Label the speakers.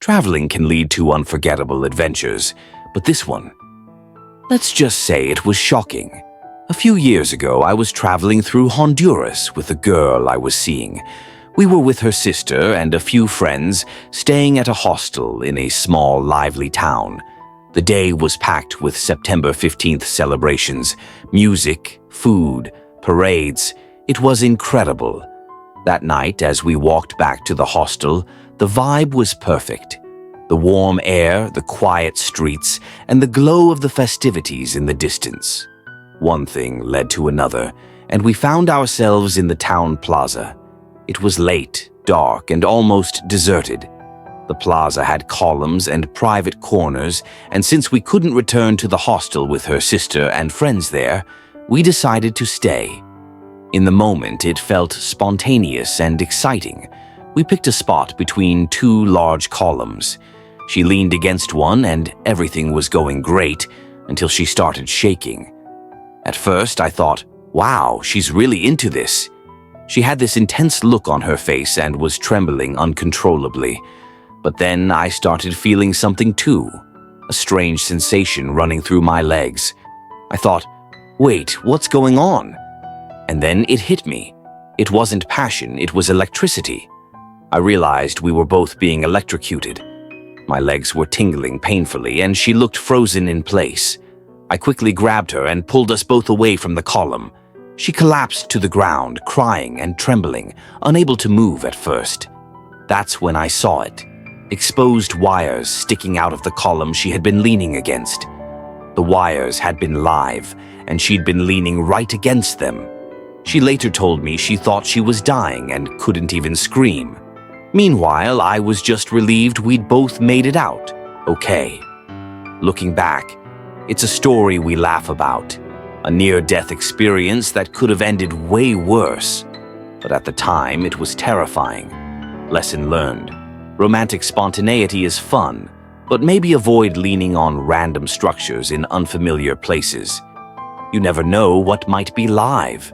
Speaker 1: Traveling can lead to unforgettable adventures, but this one, let's just say it was shocking. A few years ago, I was traveling through Honduras with a girl I was seeing. We were with her sister and a few friends, staying at a hostel in a small, lively town. The day was packed with September 15th celebrations, music, food, parades. It was incredible. That night, as we walked back to the hostel, the vibe was perfect. The warm air, the quiet streets, and the glow of the festivities in the distance. One thing led to another, and we found ourselves in the town plaza. It was late, dark, and almost deserted. The plaza had columns and private corners, and since we couldn't return to the hostel with her sister and friends there, we decided to stay. In the moment, it felt spontaneous and exciting. We picked a spot between two large columns. She leaned against one, and everything was going great until she started shaking. At first, I thought, wow, she's really into this. She had this intense look on her face and was trembling uncontrollably. But then I started feeling something too, a strange sensation running through my legs. I thought, wait, what's going on? And then it hit me. It wasn't passion, it was electricity. I realized we were both being electrocuted. My legs were tingling painfully, and she looked frozen in place. I quickly grabbed her and pulled us both away from the column. She collapsed to the ground, crying and trembling, unable to move at first. That's when I saw it. Exposed wires sticking out of the column she had been leaning against. The wires had been live, and she'd been leaning right against them. She later told me she thought she was dying and couldn't even scream. Meanwhile, I was just relieved we'd both made it out. Okay. Looking back, it's a story we laugh about. A near-death experience that could have ended way worse. But at the time, it was terrifying. Lesson learned. Romantic spontaneity is fun, but maybe avoid leaning on random structures in unfamiliar places. You never know what might be live.